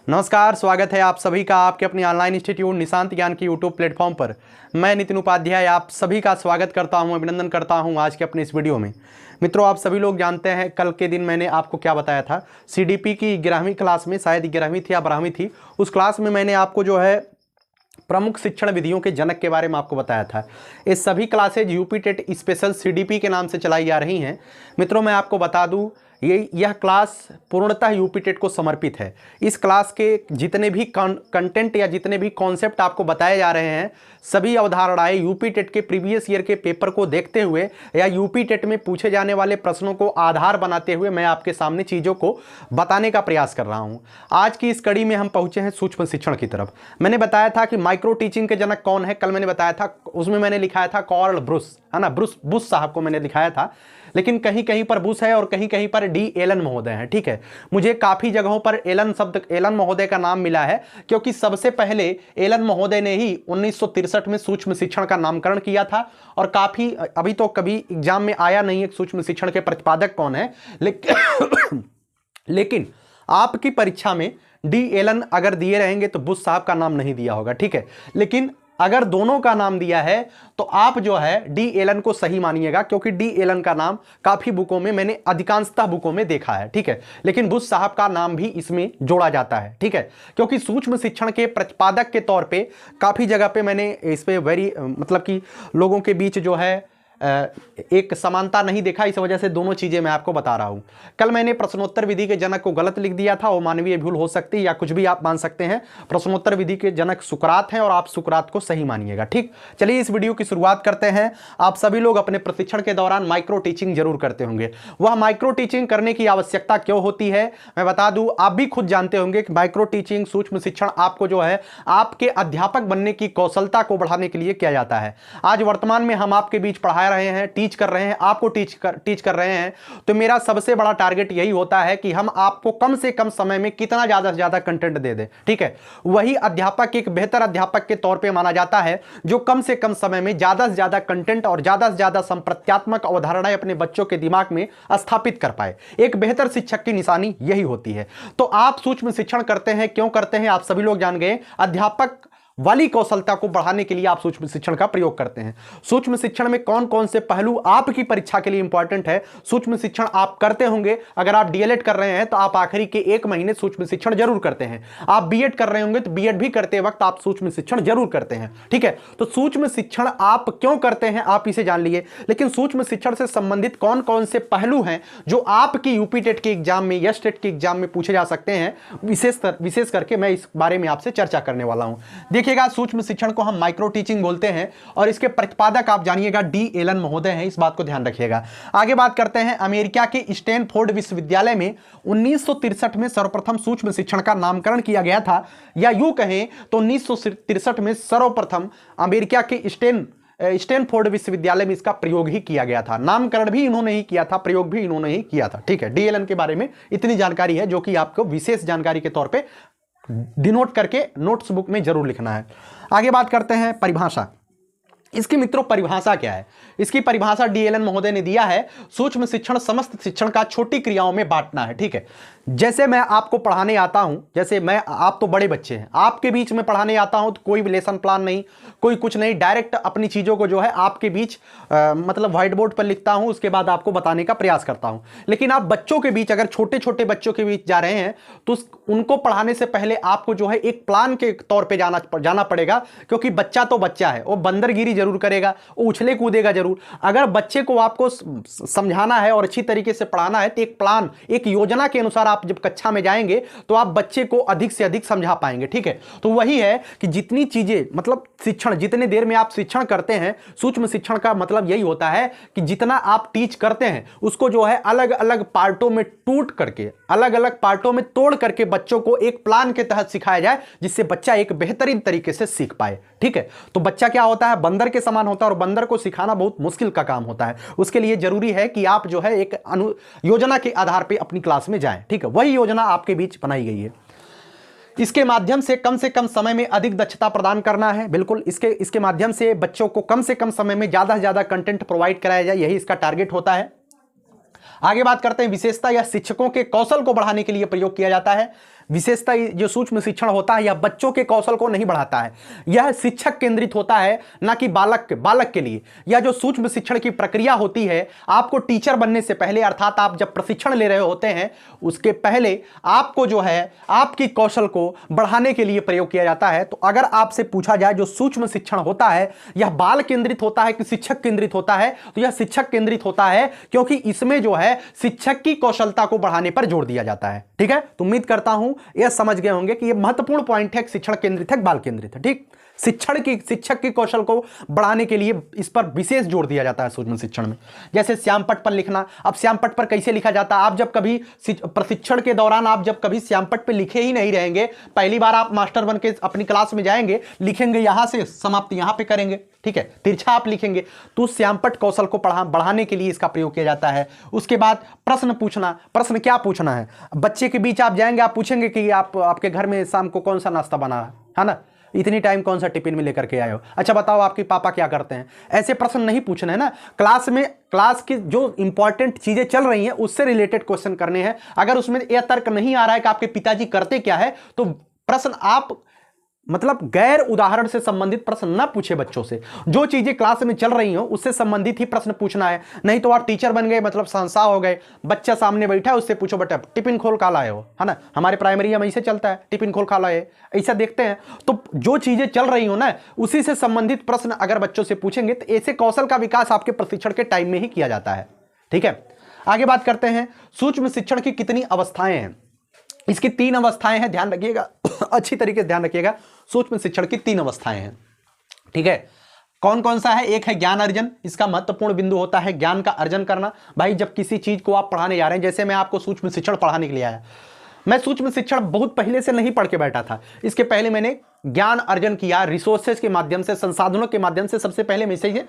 नमस्कार, स्वागत है आप सभी का आपके अपने ऑनलाइन इंस्टीट्यूट निशांत ज्ञान की यूट्यूब प्लेटफॉर्म पर। मैं नितिन उपाध्याय आप सभी का स्वागत करता हूं, अभिनंदन करता हूं आज के अपने इस वीडियो में। मित्रों, आप सभी लोग जानते हैं कल के दिन मैंने आपको क्या बताया था। सीडीपी की 11वीं क्लास में, शायद 11वीं थी या 12वीं थी, उस क्लास में मैंने आपको जो है प्रमुख शिक्षण विधियों के जनक के बारे में आपको बताया था। ये सभी classes UP TET special CDP के नाम से चलाई जा रही हैं। मित्रों, मैं आपको बता दूं, यह क्लास पूर्णतः यूपी टेट को समर्पित है। इस क्लास के जितने भी कंटेंट या जितने भी कॉन्सेप्ट आपको बताए जा रहे हैं, सभी अवधारणाएं यूपी टेट के प्रीवियस ईयर के पेपर को देखते हुए या यूपी टेट में पूछे जाने वाले प्रश्नों को आधार बनाते हुए मैं आपके सामने चीज़ों को बताने का प्रयास कर रहा हूं। आज की इस कड़ी में हम पहुंचे हैं सूक्ष्म शिक्षण की तरफ। मैंने बताया था कि माइक्रो टीचिंग के जनक कौन है, कल मैंने बताया था, उसमें मैंने लिखाया था कार्ल ब्रूस, है ना, बुश साहब को मैंने दिखाया था, लेकिन कहीं कहीं पर बुश है और कहीं कहीं पर डी एलन महोदय हैं। ठीक है, मुझे काफी जगहों पर एलन महोदय का नाम मिला है, क्योंकि सबसे पहले एलन महोदय ने ही 1963 में सूक्ष्म शिक्षण का नामकरण किया था। और काफी, अभी तो कभी एग्जाम में आया नहीं है सूक्ष्म शिक्षण के प्रतिपादक कौन है, लेकिन आपकी परीक्षा में डी एलन अगर दिए रहेंगे तो बुश साहब का नाम नहीं दिया होगा। ठीक है, लेकिन अगर दोनों का नाम दिया है तो आप जो है डी एलन को सही मानिएगा, क्योंकि डी एलन का नाम काफी बुकों में, मैंने अधिकांशतः बुकों में देखा है। ठीक है, लेकिन बुश साहब का नाम भी इसमें जोड़ा जाता है। ठीक है, क्योंकि सूक्ष्म शिक्षण के प्रतिपादक के तौर पे काफी जगह पे मैंने इस पे मतलब कि लोगों के बीच जो है एक समानता नहीं देखा, इस वजह से दोनों चीजें मैं आपको बता रहा हूं। कल मैंने प्रश्नोत्तर विधि के जनक को गलत लिख दिया था, वो मानवीय भूल हो सकती है या कुछ भी आप मान सकते हैं। प्रश्नोत्तर विधि के जनक सुकरात हैं और आप सुकरात को सही मानिएगा। ठीक, चलिए इस वीडियो की शुरुआत करते हैं। आप सभी लोग अपने प्रशिक्षण के दौरान माइक्रो टीचिंग जरूर करते होंगे। वह माइक्रो टीचिंग करने की आवश्यकता क्यों होती है मैं बता दूं, आप भी खुद जानते होंगे कि माइक्रो टीचिंग, सूक्ष्म शिक्षण आपको जो है आपके अध्यापक बनने की कौशलता को बढ़ाने के लिए किया जाता है। आज वर्तमान में हम आपके बीच पढ़ा रहे हैं, टीच कर रहे हैं, आपको टीच कर रहे हैं, तो मेरा सबसे बड़ा टारगेट यही होता है कि हम आपको कम से कम समय में कितना ज्यादा से ज्यादा कंटेंट दे दें। ठीक है, वही अध्यापक एक बेहतर अध्यापक के तौर पे माना जाता है जो कम से कम समय में ज्यादा से ज्यादा कंटेंट और ज्यादा से ज्यादा संप्रत्यात्मक अवधारणाएं अपने बच्चों के दिमाग में स्थापित कर पाए। एक बेहतर शिक्षक की निशानी यही होती है। तो आप सूक्ष्म शिक्षण करते हैं, क्यों करते हैं आप सभी लोग जान गए। अध्यापक वाली कौशलता को बढ़ाने के लिए आप सूक्ष्म शिक्षण का प्रयोग करते हैं। सूक्ष्म शिक्षण में कौन कौन से पहलू आपकी परीक्षा के लिए इंपॉर्टेंट है, सूक्ष्म शिक्षण आप करते होंगे। अगर आप डीएलएड कर रहे हैं तो आप आखिरी के 1 महीने सूक्ष्म शिक्षण जरूर करते हैं। आप बीएड कर रहे होंगे तो बीएड भी करते वक्त आप सूक्ष्म शिक्षण जरूर करते हैं। ठीक है, तो सूक्ष्म शिक्षण आप क्यों करते हैं आप इसे जान लिए। लेकिन सूक्ष्म शिक्षण से संबंधित कौन कौन से पहलू हैं जो आपकी यूपी टेट के एग्जाम में या स्टेट के एग्जाम में पूछे जा सकते हैं, विशेष करके मैं इस बारे में आपसे चर्चा करने वाला हूं। देखिएगा, सूक्ष्म शिक्षण को हम माइक्रो टीचिंग बोलते हैं और इसके प्रतिपादक आप जानिएगा डी एलन महोदय हैं, इस बात को ध्यान रखिएगा। आगे बात करते हैं, अमेरिका के स्टैनफोर्ड विश्वविद्यालय में 1963 में सर्वप्रथम सूक्ष्म शिक्षण का नामकरण किया गया था, या यूं कहें तो 1963 में सर्वप्रथम अमेरिका के स्टैनफोर्ड विश्वविद्यालय में इसका प्रयोग ही किया गया था। नामकरण भी इन्होंने ही किया था, प्रयोग भी इन्होंने ही किया था। ठीक है, डीएलएन के बारे में इतनी जानकारी है जो कि आपको विशेष जानकारी के तौर पे डिनोट करके नोट्स बुक में जरूर लिखना है। आगे बात करते हैं परिभाषा। इसकी मित्रों परिभाषा क्या है, इसकी परिभाषा डी एलन महोदय ने दिया है, सूक्ष्म शिक्षण समस्त शिक्षण का छोटी क्रियाओं में बांटना है। ठीक है, जैसे मैं आपको पढ़ाने आता हूं, जैसे आप तो बड़े बच्चे हैं, आपके बीच में पढ़ाने आता हूं तो कोई भी लेसन प्लान नहीं, कोई कुछ नहीं, डायरेक्ट अपनी चीजों को जो है आपके बीच मतलब व्हाइट बोर्ड पर लिखता हूं, उसके बाद आपको बताने का प्रयास करता हूं। लेकिन आप बच्चों के बीच, अगर छोटे छोटे बच्चों के बीच जा रहे हैं तो उनको पढ़ाने से पहले आपको जो है एक प्लान के तौर पर जाना पड़ेगा, क्योंकि बच्चा तो बच्चा है, वो बंदरगिरी जरूर करेगा, वो उछले कूदेगा जरूर। अगर बच्चे को आपको समझाना है और अच्छी तरीके से पढ़ाना है तो एक प्लान, एक योजना के अनुसार आप जब कक्षा में जाएंगे तो आप बच्चे को अधिक से अधिक समझा पाएंगे। ठीक है, तो वही है कि जितनी चीजें, मतलब शिक्षण, जितने देर में आप शिक्षण करते हैं, सूक्ष्म शिक्षण का मतलब यही होता है कि जितना आप टीच करते हैं उसको जो है अलग अलग पार्टों में टूट करके, अलग अलग पार्टों में तोड़ करके बच्चों को एक प्लान के तहत सिखाया जाए, जिससे बच्चा एक बेहतरीन तरीके से सीख पाए। ठीक है, तो बच्चा क्या होता है, बंदर के समान होता है, और बंदर को सिखाना बहुत मुश्किल का काम होता है। उसके लिए जरूरी है कि आप जो है एक योजना के आधार पर अपनी क्लास में जाएं। ठीक है, वही योजना आपके बीच बनाई गई है। इसके माध्यम से कम समय में अधिक दक्षता प्रदान करना है। बिल्कुल, इसके माध्यम से बच्चों को कम से कम समय में ज्यादा से ज्यादा कंटेंट प्रोवाइड कराया जाए, यही इसका टारगेट होता है। आगे बात करते हैं विशेषता या शिक्षकों के कौशल को बढ़ाने के लिए प्रयोग किया जाता है। विशेषता जो सूक्ष्म शिक्षण होता है यह बच्चों के कौशल को नहीं बढ़ाता है, यह शिक्षक केंद्रित होता है, ना कि बालक के लिए। यह जो सूक्ष्म शिक्षण की प्रक्रिया होती है, आपको टीचर बनने से पहले, अर्थात आप जब प्रशिक्षण ले रहे होते हैं उसके पहले आपको जो है आपकी कौशल को बढ़ाने के लिए प्रयोग किया जाता है। तो अगर आपसे पूछा जाए जो सूक्ष्म शिक्षण होता है यह बाल केंद्रित होता है कि शिक्षक केंद्रित होता है, तो यह शिक्षक केंद्रित होता है, क्योंकि इसमें जो है शिक्षक की कौशलता को बढ़ाने पर जोर दिया जाता है। ठीक है, तो उम्मीद करता हूं यह समझ गए होंगे कि यह महत्वपूर्ण पॉइंट है, शिक्षण केंद्रित है, बाल केंद्रित है। ठीक, शिक्षक की कौशल को बढ़ाने के लिए इस पर विशेष जोर दिया जाता है सूक्ष्म शिक्षण में। जैसे श्यामपट्ट पर लिखना, अब श्यामपट्ट पर कैसे लिखा जाता है, आप जब कभी प्रशिक्षण के दौरान आप जब कभी श्यामपट्ट पर लिखे ही नहीं रहेंगे, पहली बार आप मास्टर बन के अपनी क्लास में जाएंगे, लिखेंगे यहां से समाप्त यहां पे करेंगे, ठीक है, तिरछा आप लिखेंगे, तो श्यामपट्ट कौशल को बढ़ाने के लिए इसका प्रयोग किया जाता है। उसके बाद प्रश्न पूछना, प्रश्न क्या पूछना है, बच्चे के बीच आप जाएंगे, आप पूछेंगे कि आपके घर में शाम को कौन सा नाश्ता बना है ना, इतनी टाइम कौन सा टिफिन में लेकर के आए हो, अच्छा बताओ आपके पापा क्या करते हैं। ऐसे प्रश्न नहीं पूछने हैं ना, क्लास में क्लास की जो इंपॉर्टेंट चीजें चल रही हैं उससे रिलेटेड क्वेश्चन करने हैं। अगर उसमें यह तर्क नहीं आ रहा है कि आपके पिताजी करते क्या है, तो प्रश्न आप मतलब गैर उदाहरण से संबंधित प्रश्न ना पूछे बच्चों से, जो चीजें क्लास में चल रही हो उससे संबंधित ही प्रश्न पूछना है। नहीं तो आप टीचर बन गए मतलब संस्था हो गए, बच्चा सामने बैठा है उससे पूछो बेटा टिफिन खोल खा लाए हो, है ना, हमारे प्राइमरी में ऐसे चलता है, टिफिन खोल खा लाए, ऐसा देखते हैं। तो जो चीजें चल रही हो ना उसी से संबंधित प्रश्न अगर बच्चों से पूछेंगे तो ऐसे कौशल का विकास आपके प्रशिक्षण के टाइम में ही किया जाता है। ठीक है, आगे बात करते हैं सूक्ष्म शिक्षण की कितनी अवस्थाएं हैं। इसकी 3 अवस्थाएं हैं, ध्यान रखिएगा, अच्छी तरीके से ध्यान रखिएगा। सूक्ष्म शिक्षण की 3 अवस्थाएं हैं। ठीक है, कौन कौन सा है, एक है ज्ञान अर्जन, इसका महत्वपूर्ण बिंदु होता है ज्ञान का अर्जन करना। भाई जब किसी चीज को आप पढ़ाने जा रहे हैं, जैसे मैं आपको सूक्ष्म शिक्षण पढ़ाने के लिए आया, मैं सूक्ष्म शिक्षण बहुत पहले से नहीं पढ़ के बैठा था, इसके पहले मैंने ज्ञान अर्जन किया, रिसोर्सेज के माध्यम से, संसाधनों के माध्यम से सबसे पहले मैसेज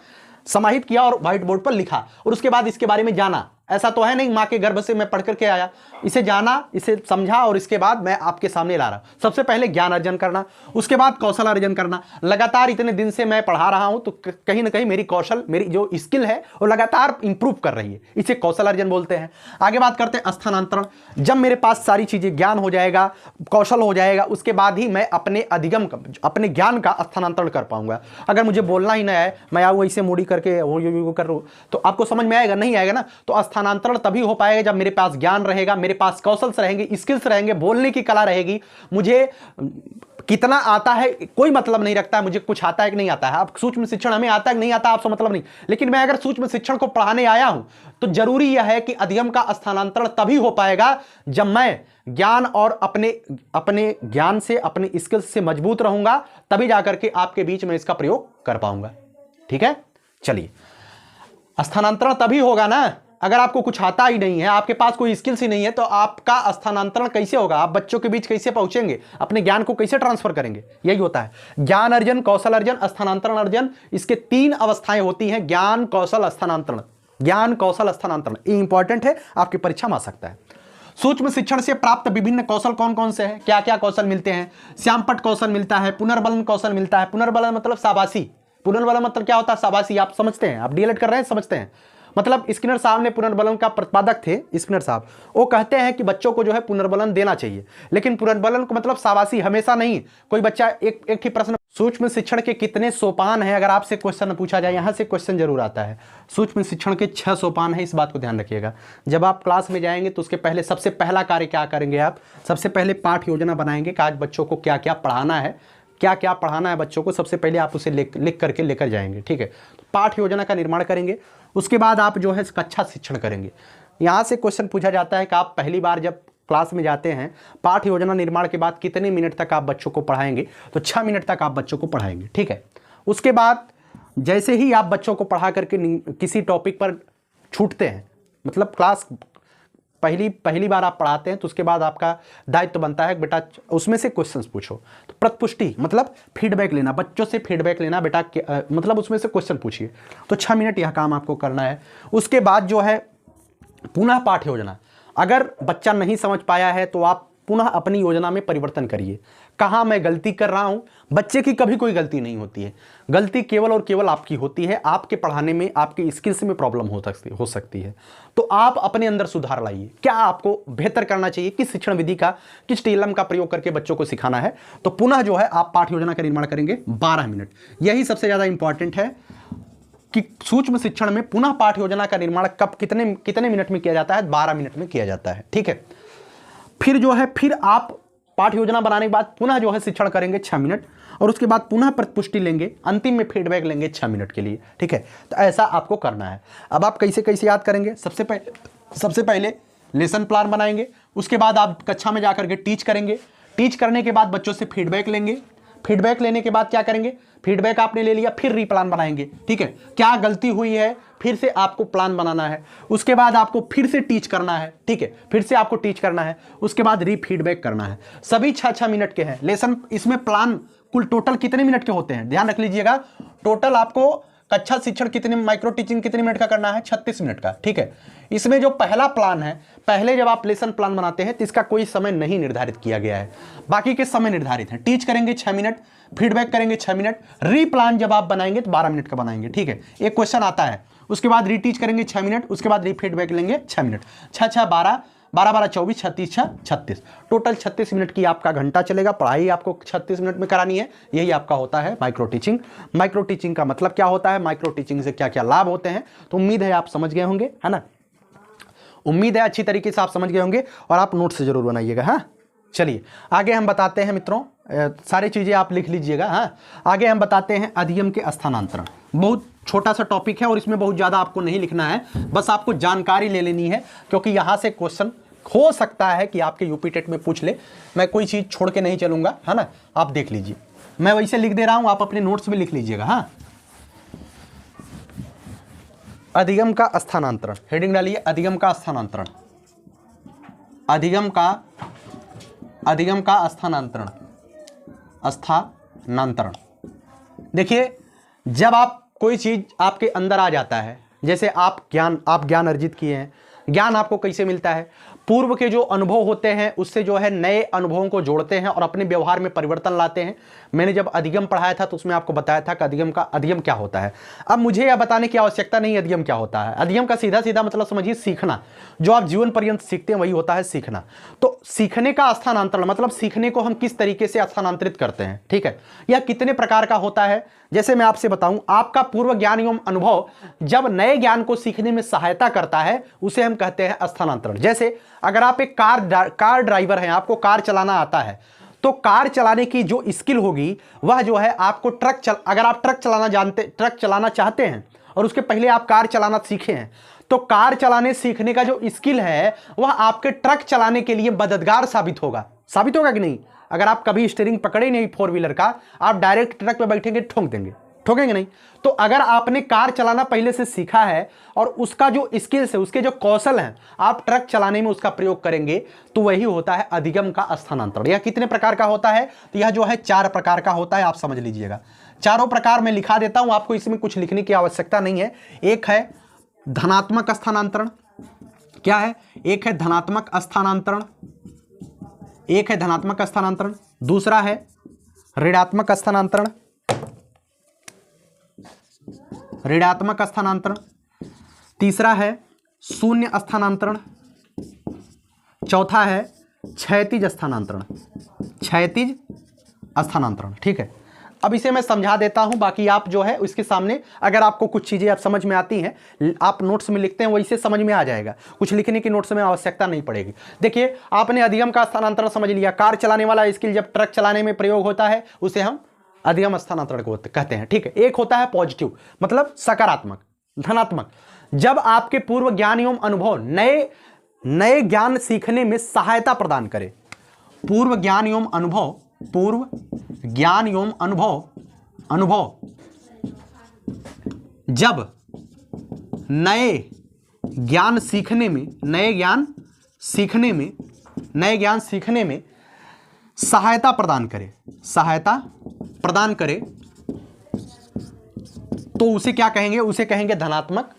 समाहित किया और व्हाइट बोर्ड पर लिखा, और उसके बाद इसके बारे में जाना। ऐसा तो है नहीं माँ के गर्भ से मैं पढ़ करके आया, इसे जाना, इसे समझा और इसके बाद मैं आपके सामने ला रहा। सबसे पहले ज्ञान अर्जन करना, उसके बाद कौशल अर्जन करना। लगातार इतने दिन से मैं पढ़ा रहा हूं तो कहीं ना कहीं मेरी कौशल, मेरी जो स्किल है वो लगातार इंप्रूव कर रही है, इसे कौशल अर्जन बोलते हैं। आगे बात करते हैं स्थानांतरण। जब मेरे पास सारी चीजें, ज्ञान हो जाएगा, कौशल हो जाएगा, उसके बाद ही मैं अपने ज्ञान का स्थानांतरण कर पाऊंगा। अगर मुझे बोलना ही नहीं है, मैं आऊँ ऐसे मूडी करके वो कर रहा हूँ, तो आपको समझ में आएगा नहीं आएगा ना। तो स्थानांतरण तभी हो पाएगा जब मेरे पास ज्ञान रहेगा, मेरे पास कौशल रहेंगे, स्किल्स रहेंगे, बोलने की कला रहेगी। मुझे कितना आता है कोई मतलब नहीं रखता है, मुझे कुछ आता है कि नहीं आता है। अब सूक्ष्म शिक्षण हमें आता है कि नहीं आता आपसे मतलब नहीं, लेकिन मैं अगर सूक्ष्म शिक्षण को पढ़ाने आया हूं तो जरूरी यह है कि अधिगम का स्थानांतरण तभी हो पाएगा जब मैं ज्ञान और अपने ज्ञान से, अपने स्किल्स से मजबूत रहूंगा, तभी जाकर के आपके बीच में इसका प्रयोग कर पाऊंगा। ठीक है, चलिए, स्थानांतरण तभी होगा ना अगर आपको कुछ आता ही नहीं है, आपके पास कोई स्किल्स ही नहीं है, तो आपका स्थानांतरण कैसे होगा, आप बच्चों के बीच कैसे पहुंचेंगे, अपने ज्ञान को कैसे ट्रांसफर करेंगे। यही होता है ज्ञान अर्जन, कौशल अर्जन, स्थानांतरण अर्जन। इसके 3 अवस्थाएं होती हैं, ज्ञान, कौशल, स्थानांतरण। ज्ञान, कौशल, स्थानांतरण, ये इंपॉर्टेंट है, आपकी परीक्षा में आ सकता है। सूक्ष्म शिक्षण से प्राप्त विभिन्न कौशल कौन कौन से हैं, क्या क्या कौशल मिलते हैं। श्यामपट्ट कौशल मिलता है, पुनर्बलन कौशल मिलता है। पुनर्बलन मतलब शाबाशी, पुनर्बलन मतलब क्या होता है, शाबाशी। आप समझते हैं, आप डीएलएड कर रहे हैं, समझते हैं। मतलब स्किनर साहब ने पुनर्बलन का प्रतिपादक थे, स्किनर साहब, वो कहते हैं कि बच्चों को जो है पुनर्बलन देना चाहिए, लेकिन पुनर्बलन को मतलब शाबाशी हमेशा नहीं। कोई बच्चा एक ही प्रश्न, सूक्ष्म शिक्षण के कितने सोपान हैं, अगर आपसे क्वेश्चन पूछा जाए, यहां से क्वेश्चन जरूर आता है। सूक्ष्म शिक्षण के 6 सोपान है, इस बात को ध्यान रखिएगा। जब आप क्लास में जाएंगे तो उसके पहले सबसे पहला कार्य क्या करेंगे, आप सबसे पहले पाठ योजना बनाएंगे कि आज बच्चों को क्या क्या पढ़ाना है, क्या क्या पढ़ाना है बच्चों को, सबसे पहले आप उसे लिख करके लेकर जाएंगे। ठीक है, तो पाठ योजना का निर्माण करेंगे। उसके बाद आप जो है कक्षा शिक्षण करेंगे। यहाँ से क्वेश्चन पूछा जाता है कि आप पहली बार जब क्लास में जाते हैं, पाठ योजना निर्माण के बाद कितने मिनट तक आप बच्चों को पढ़ाएंगे, तो 6 मिनट तक आप बच्चों को पढ़ाएंगे। ठीक है, उसके बाद जैसे ही आप बच्चों को पढ़ा करके किसी टॉपिक पर छूटते हैं, मतलब क्लास पहली बार आप पढ़ाते हैं, तो उसके बाद आपका दायित्व बनता है बेटा उसमें से क्वेश्चंस पूछो। तो प्रतिपुष्टि मतलब फीडबैक लेना, बच्चों से फीडबैक लेना, बेटा मतलब उसमें से क्वेश्चन पूछिए। तो 6 मिनट यह काम आपको करना है। उसके बाद जो है पुनः पाठ योजना। अगर बच्चा नहीं समझ पाया है तो आप पुनः अपनी योजना में परिवर्तन करिए। कहाँ मैं गलती कर रहा हूँ, बच्चे की कभी कोई गलती नहीं होती है, गलती केवल और केवल आपकी होती है, आपके पढ़ाने में, आपके स्किल्स में प्रॉब्लम हो सकती है। तो आप अपने अंदर सुधार लाइए, क्या आपको बेहतर करना चाहिए, किस शिक्षण विधि का, किस टीएलएम का प्रयोग करके बच्चों को सिखाना है। तो पुनः जो है आप पाठ योजना का निर्माण करेंगे 12 मिनट। यही सबसे ज़्यादा इंपॉर्टेंट है कि सूक्ष्म शिक्षण में पुनः पाठ योजना का निर्माण कब कितने मिनट में किया जाता है, 12 मिनट में किया जाता है, ठीक है। फिर जो है फिर आप पाठ योजना बनाने के बाद पुनः जो है शिक्षण करेंगे 6 मिनट, और उसके बाद पुनः प्रतिपुष्टि लेंगे, अंतिम में फीडबैक लेंगे 6 मिनट के लिए, ठीक है। तो ऐसा आपको करना है। अब आप कैसे कैसे याद करेंगे, सबसे पहले लेसन प्लान बनाएंगे, उसके बाद आप कक्षा में जाकर के टीच करेंगे, टीच करने के बाद बच्चों से फीडबैक लेंगे, फीडबैक लेने के बाद क्या करेंगे, फीडबैक आपने ले लिया, फिर रीप्लान बनाएंगे, ठीक है। क्या गलती हुई है फिर से आपको प्लान बनाना है, उसके बाद आपको फिर से टीच करना है, ठीक है, फिर से आपको टीच करना है, उसके बाद फीडबैक करना है। सभी 6-6 मिनट के हैं लेसन। इसमें प्लान कुल टोटल कितने मिनट के होते हैं, ध्यान रख लीजिएगा। टोटल आपको कक्षा शिक्षण कितने, माइक्रो टीचिंग कितने मिनट का करना है, 36 मिनट का, ठीक है। इसमें जो पहला प्लान है, पहले जब आप लेसन प्लान बनाते हैं तो इसका कोई समय नहीं निर्धारित किया गया है, बाकी के समय निर्धारित हैं। टीच करेंगे 6 मिनट, फीडबैक करेंगे 6 मिनट, रीप्लान जब आप बनाएंगे तो 12 मिनट का बनाएंगे, ठीक है। एक क्वेश्चन आता है, उसके बाद रीटीच करेंगे 6 मिनट, उसके बाद फीडबैक लेंगे 6 मिनट, 6-6 12, 12-12 24, 36-6 36, टोटल 36 मिनट की आपका घंटा चलेगा। पढ़ाई आपको 36 मिनट में करानी है, यही आपका होता है माइक्रो टीचिंग। माइक्रो टीचिंग का मतलब क्या होता है, माइक्रो टीचिंग से क्या क्या लाभ होते हैं, तो उम्मीद है आप समझ गए होंगे, है ना। उम्मीद है अच्छी तरीके से आप समझ गए होंगे, और आप नोट से जरूर बनाइएगा। हाँ, चलिए आगे हम बताते हैं मित्रों, सारी चीज़ें आप लिख लीजिएगा। हाँ, आगे हम बताते हैं अधिगम के स्थानांतरण। बहुत छोटा सा टॉपिक है और इसमें बहुत ज़्यादा आपको नहीं लिखना है, बस आपको जानकारी ले लेनी है, क्योंकि यहाँ से क्वेश्चन हो सकता है कि आपके यूपी टेट में पूछ ले। मैं कोई चीज़ छोड़ के नहीं चलूँगा, है ना। आप देख लीजिए, मैं वैसे लिख दे रहा हूँ, आप अपने नोट्स में लिख लीजिएगा। हाँ, अधिगम का स्थानांतरण, हेडिंग डालिए अधिगम का स्थानांतरण, अधिगम का स्थानांतरण। देखिए, जब आप कोई चीज़ आपके अंदर आ जाता है, जैसे आप ज्ञान अर्जित किए हैं, ज्ञान आपको कैसे मिलता है, पूर्व के जो अनुभव होते हैं उससे जो है नए अनुभवों को जोड़ते हैं और अपने व्यवहार में परिवर्तन लाते हैं। मैंने जब अधिगम पढ़ाया था तो उसमें आपको बताया था कि अधिगम क्या होता है। अब मुझे यह बताने की आवश्यकता नहीं अधिगम क्या होता है। अधिगम का सीधा सीधा मतलब समझिए सीखना, जो आप जीवन पर्यंत सीखते हैं वही होता है सीखना। तो सीखने का स्थानांतरण मतलब सीखने को हम किस तरीके से स्थानांतरित करते हैं, ठीक है, यह कितने प्रकार का होता है। जैसे मैं आपसे बताऊं, आपका पूर्व ज्ञान एवं अनुभव जब नए ज्ञान को सीखने में सहायता करता है उसे हम कहते हैं स्थानांतरण। जैसे अगर आप एक कार ड्राइवर हैं, आपको कार चलाना आता है, तो कार चलाने की जो स्किल होगी वह जो है आपको अगर आप ट्रक चलाना चाहते हैं और उसके पहले आप कार चलाना सीखे हैं, तो कार चलाने सीखने का जो स्किल है वह आपके ट्रक चलाने के लिए मददगार साबित होगा कि नहीं। अगर आप कभी स्टीयरिंग पकड़े नहीं 4 व्हीलर का, आप डायरेक्ट ट्रक पे बैठेंगे, ठोकेंगे नहीं। तो अगर आपने कार चलाना पहले से सीखा है और उसका जो स्किल्स है, उसके जो कौशल हैं, आप ट्रक चलाने में उसका प्रयोग करेंगे, तो वही होता है अधिगम का स्थानांतरण। यह कितने प्रकार का होता है, तो यह जो है 4 प्रकार का होता है, आप समझ लीजिएगा। चारों प्रकार मैं लिखा देता हूं, आपको इसमें कुछ लिखने की आवश्यकता नहीं है। एक है धनात्मक स्थानांतरण, क्या है, एक है धनात्मक स्थानांतरण, दूसरा है ऋणात्मक स्थानांतरण, तीसरा है शून्य स्थानांतरण, चौथा है क्षैतिज स्थानांतरण, ठीक है। अब इसे मैं समझा देता हूं, बाकी आप जो है उसके सामने अगर आपको कुछ चीजें आप समझ में आती हैं, आप नोट्स में लिखते हैं, वैसे समझ में आ जाएगा, कुछ लिखने की नोट्स में आवश्यकता नहीं पड़ेगी। देखिए, आपने अधिगम का स्थानांतरण समझ लिया। कार चलाने वाला स्किल जब ट्रक चलाने में प्रयोग होता है उसे हम अधिगम स्थानांतरण को कहते हैं, ठीक है। एक होता है पॉजिटिव मतलब सकारात्मक, धनात्मक, जब आपके पूर्व ज्ञान एवं अनुभव नए ज्ञान सीखने में सहायता प्रदान करे। पूर्व ज्ञान एवं अनुभव जब नए ज्ञान सीखने में सहायता प्रदान करे, तो उसे क्या कहेंगे, उसे कहेंगे धनात्मक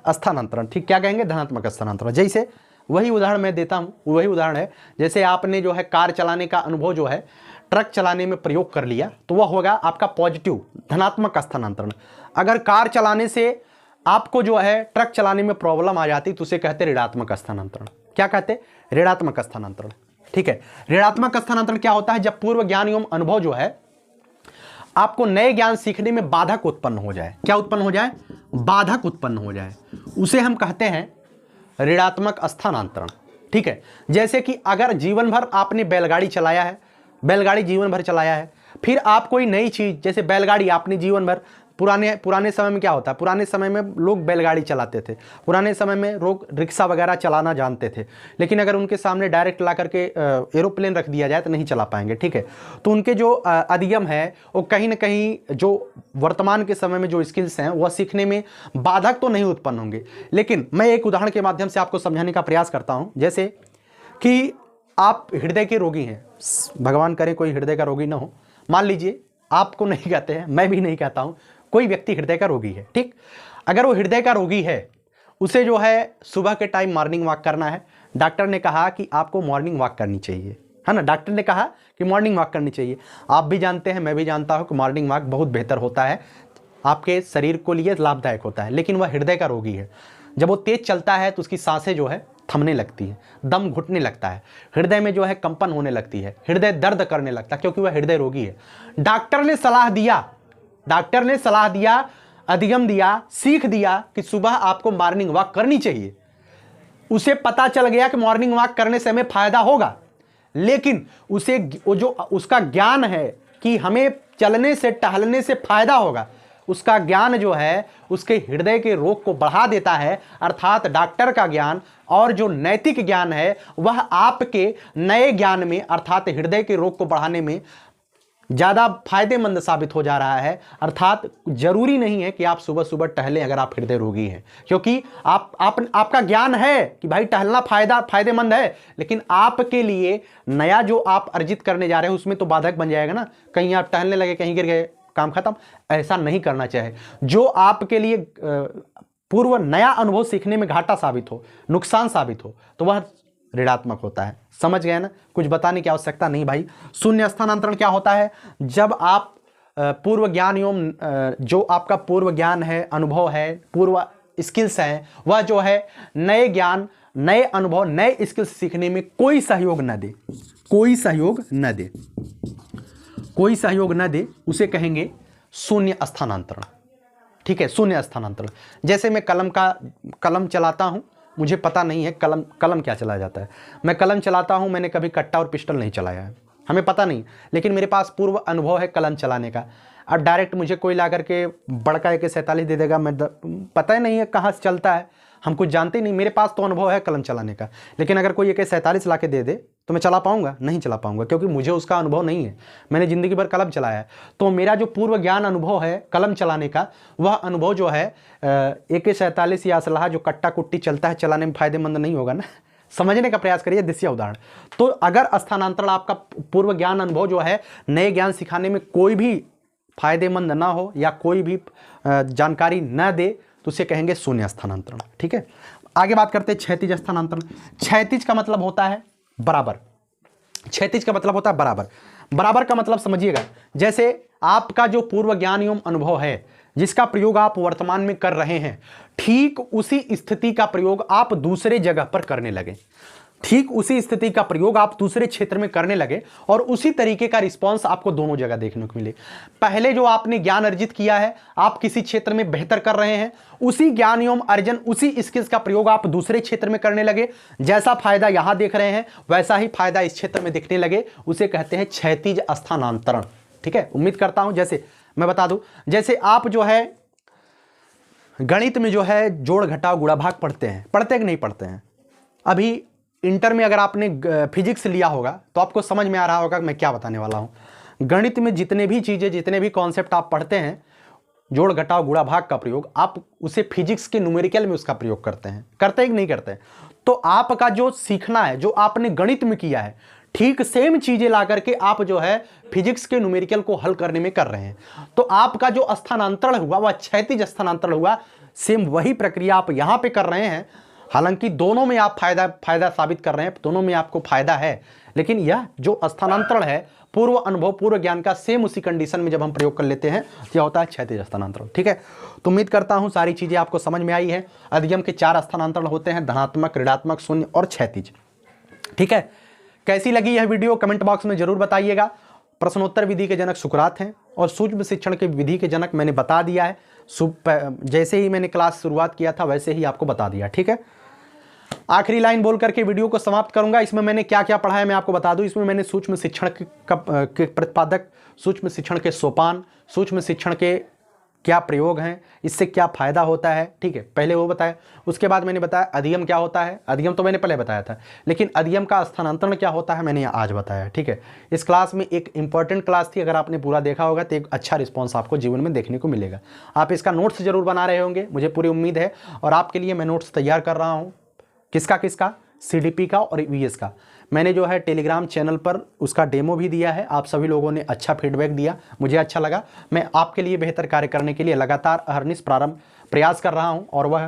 स्थानांतरण, ठीक। क्या कहेंगे, धनात्मक स्थानांतरण। जैसे वही उदाहरण मैं देता हूँ, वही उदाहरण है। जैसे आपने जो है कार चलाने का अनुभव जो है ट्रक चलाने में प्रयोग कर लिया, तो वह होगा आपका पॉजिटिव, धनात्मक स्थानांतरण। अगर कार चलाने से आपको जो है ट्रक चलाने में प्रॉब्लम आ जाती तो उसे कहते ऋणात्मक स्थानांतरण। क्या कहते? ऋणात्मक स्थानांतरण। ठीक है, ऋणात्मक स्थानांतरण क्या होता है? जब पूर्व ज्ञान एवं अनुभव जो है आपको नए ज्ञान सीखने में बाधक उत्पन्न हो जाए। क्या उत्पन्न हो जाए? बाधक उत्पन्न हो जाए, उसे हम कहते हैं ऋणात्मक स्थानांतरण। ठीक है, जैसे कि अगर जीवन भर आपने बैलगाड़ी चलाया है, बैलगाड़ी जीवन भर चलाया है, फिर आप कोई नई चीज, जैसे बैलगाड़ी आपने जीवन भर, पुराने समय में क्या होता है, पुराने समय में लोग बैलगाड़ी चलाते थे, पुराने समय में लोग रिक्शा वगैरह चलाना जानते थे, लेकिन अगर उनके सामने डायरेक्ट ला करके एरोप्लेन रख दिया जाए तो नहीं चला पाएंगे। ठीक है, तो उनके जो अधिगम है वो कहीं ना कहीं जो वर्तमान के समय में जो स्किल्स हैं वह सीखने में बाधक तो नहीं उत्पन्न होंगे। लेकिन मैं एक उदाहरण के माध्यम से आपको समझाने का प्रयास करता हूँ। जैसे कि आप हृदय के रोगी हैं, भगवान करे कोई हृदय का रोगी ना हो, मान लीजिए, आपको नहीं कहते हैं, मैं भी नहीं कहता हूँ, कोई व्यक्ति हृदय का रोगी है। ठीक, अगर वो हृदय का रोगी है, उसे जो है सुबह के टाइम मॉर्निंग वॉक करना है। डॉक्टर ने कहा कि आपको मॉर्निंग वॉक करनी चाहिए, है ना, डॉक्टर ने कहा कि मॉर्निंग वॉक करनी चाहिए। आप भी जानते हैं, मैं भी जानता हूं कि मॉर्निंग वॉक बहुत बेहतर होता है, आपके शरीर को लिए लाभदायक होता है। लेकिन वह हृदय का रोगी है, जब वो तेज चलता है तो उसकी सांसें जो है थमने लगती है, दम घुटने लगता है, हृदय में जो है कंपन होने लगती है, हृदय दर्द करने लगता है, क्योंकि वह हृदय रोगी है। डॉक्टर ने सलाह दिया, अधिगम दिया, सीख दिया कि सुबह आपको मॉर्निंग वॉक करनी चाहिए। उसे पता चल गया कि मॉर्निंग वॉक करने से हमें फायदा होगा, लेकिन उसे जो उसका ज्ञान है कि हमें चलने से, टहलने से फायदा होगा, उसका ज्ञान जो है उसके हृदय के रोग को बढ़ा देता है। अर्थात डॉक्टर का ज्ञान और जो नैतिक ज्ञान है वह आपके नए ज्ञान में, अर्थात हृदय के रोग को बढ़ाने में ज़्यादा फायदेमंद साबित हो जा रहा है। अर्थात जरूरी नहीं है कि आप सुबह सुबह टहलें अगर आप हृदय रोगी हैं, क्योंकि आपका ज्ञान है कि भाई टहलना फायदेमंद है, लेकिन आपके लिए नया जो आप अर्जित करने जा रहे हैं उसमें तो बाधक बन जाएगा ना। कहीं आप टहलने लगे, कहीं गिर गए, काम खत्म। ऐसा नहीं करना चाहिए। जो आपके लिए पूर्व नया अनुभव सीखने में घाटा साबित हो, नुकसान साबित हो, तो वह ऋणात्मक होता है। समझ गए ना? कुछ बताने की आवश्यकता नहीं भाई। शून्य स्थानांतरण क्या होता है? जब आप पूर्व ज्ञान एवं जो आपका पूर्व ज्ञान है, अनुभव है, पूर्व स्किल्स हैं, वह जो है नए ज्ञान, नए अनुभव, नए स्किल्स सीखने में कोई सहयोग न दे, कोई सहयोग न दे, उसे कहेंगे शून्य स्थानांतरण। ठीक है, शून्य स्थानांतरण। जैसे मैं कलम चलाता हूं, मुझे पता नहीं है कलम क्या चलाया जाता है। मैं कलम चलाता हूं, मैंने कभी कट्टा और पिस्टल नहीं चलाया है, हमें पता नहीं, लेकिन मेरे पास पूर्व अनुभव है कलम चलाने का। अब डायरेक्ट मुझे कोई ला करके बड़का AK-47 दे देगा, मैं पता ही नहीं है कहाँ से चलता है, हम कुछ जानते ही नहीं। मेरे पास तो अनुभव है कलम चलाने का, लेकिन अगर कोई AK-47 ला के दे दे तो मैं चला पाऊंगा? नहीं चला पाऊंगा, क्योंकि मुझे उसका अनुभव नहीं है। मैंने जिंदगी भर कलम चलाया है, तो मेरा जो पूर्व ज्ञान अनुभव है कलम चलाने का, वह अनुभव जो है AK-47 या असलहा जो कट्टा कुट्टी चलता है, चलाने में फायदेमंद नहीं होगा ना। समझने का प्रयास करिए, दृश्य उदाहरण। तो अगर स्थानांतरण, आपका पूर्व ज्ञान अनुभव जो है नए ज्ञान सिखाने में कोई भी फायदेमंद ना हो या कोई भी जानकारी न दे, तो उसे कहेंगे शून्य स्थानांतरण। ठीक है, आगे बात करते हैं क्षैतिज स्थानांतरण। क्षैतिज का मतलब होता है बराबर। क्षैतिज का मतलब होता है बराबर। बराबर का मतलब समझिएगा, जैसे आपका जो पूर्व ज्ञान एवं अनुभव है जिसका प्रयोग आप वर्तमान में कर रहे हैं, ठीक उसी स्थिति का प्रयोग आप दूसरे जगह पर करने लगे, ठीक उसी स्थिति का प्रयोग आप दूसरे क्षेत्र में करने लगे, और उसी तरीके का रिस्पांस आपको दोनों जगह देखने को मिले। पहले जो आपने ज्ञान अर्जित किया है, आप किसी क्षेत्र में बेहतर कर रहे हैं, उसी ज्ञान एवं अर्जन, उसी स्किल्स का प्रयोग आप दूसरे क्षेत्र में करने लगे। जैसा फायदा यहां देख रहे हैं वैसा ही फायदा इस क्षेत्र में दिखने लगे, उसे कहते हैं क्षैतिज स्थानांतरण। ठीक है, उम्मीद करता हूं, जैसे मैं बता दूं, जैसे आप जो है गणित में जो है जोड़ घटाव गुणा भाग पढ़ते कि नहीं पढ़ते हैं? अभी इंटर में अगर आपने फिजिक्स लिया होगा तो आपको समझ में आ रहा होगा कि मैं क्या बताने वाला हूं। गणित में जितने भी चीजें, जितने भी कॉन्सेप्ट आप पढ़ते हैं, जोड़ घटाव गुणा भाग का प्रयोग, आप उसे फिजिक्स के न्यूमेरिकल में उसका प्रयोग करते हैं कि नहीं करते हैं? तो आपका जो सीखना है, जो आपने गणित में किया है, ठीक सेम चीजें ला करके आप जो है फिजिक्स के न्यूमेरिकल को हल करने में कर रहे हैं। तो आपका जो स्थानांतरण हुआ वह क्षैतिज स्थानांतरण हुआ। सेम वही प्रक्रिया आप यहां पे कर रहे हैं। हालांकि दोनों में आप फायदा साबित कर रहे हैं, दोनों में आपको फायदा है, लेकिन यह जो स्थानांतरण है पूर्व अनुभव पूर्व ज्ञान का सेम उसी कंडीशन में जब हम प्रयोग कर लेते हैं क्या होता है, क्षैतिज स्थानांतरण। ठीक है, तो उम्मीद करता हूं सारी चीजें आपको समझ में आई है। अधिगम के 4 स्थानांतरण होते हैं, धनात्मक, ऋणात्मक, शून्य और क्षैतिज। ठीक है, कैसी लगी यह वीडियो कमेंट बॉक्स में जरूर बताइएगा। प्रश्नोत्तर विधि के जनक सुकरात हैं और सूक्ष्म शिक्षण के विधि के जनक मैंने बता दिया है, जैसे ही मैंने क्लास शुरुआत किया था वैसे ही आपको बता दिया। ठीक है, आखिरी लाइन बोल करके वीडियो को समाप्त करूंगा। इसमें मैंने क्या क्या पढ़ा है मैं आपको बता दूं। इसमें मैंने सूक्ष्म शिक्षण के प्रतिपादक, सूक्ष्म शिक्षण के सोपान, सूक्ष्म शिक्षण के क्या प्रयोग हैं, इससे क्या फायदा होता है, ठीक है, पहले वो बताया। उसके बाद मैंने बताया अधिगम क्या होता है, अधिगम तो मैंने पहले बताया था, लेकिन अधिगम का स्थानांतरण क्या होता है मैंने आज बताया। ठीक है, इस क्लास में एक इंपॉर्टेंट क्लास थी, अगर आपने पूरा देखा होगा तो एक अच्छा रिस्पॉन्स आपको जीवन में देखने को मिलेगा। आप इसका नोट्स जरूर बना रहे होंगे, मुझे पूरी उम्मीद है। और आपके लिए मैं नोट्स तैयार कर रहा हूँ, किसका, CDP का और EVS का। मैंने जो है टेलीग्राम चैनल पर उसका डेमो भी दिया है, आप सभी लोगों ने अच्छा फीडबैक दिया, मुझे अच्छा लगा। मैं आपके लिए बेहतर कार्य करने के लिए लगातार अहर्निश प्रयास कर रहा हूं, और वह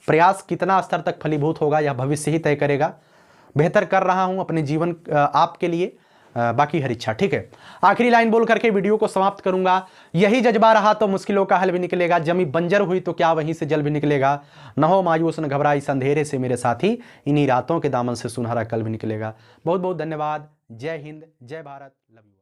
प्रयास कितना स्तर तक फलीभूत होगा यह भविष्य ही तय करेगा। बेहतर कर रहा हूं अपने जीवन आपके लिए, बाकी हर इच्छा। ठीक है, आखिरी लाइन बोल करके वीडियो को समाप्त करूंगा। यही जज्बा रहा तो मुश्किलों का हल भी निकलेगा, जमी बंजर हुई तो क्या वहीं से जल भी निकलेगा। न हो मायूस न घबराई इस अंधेरे से मेरे साथी, इन्हीं रातों के दामन से सुनहरा कल भी निकलेगा। बहुत बहुत धन्यवाद। जय हिंद, जय भारत, लव यू।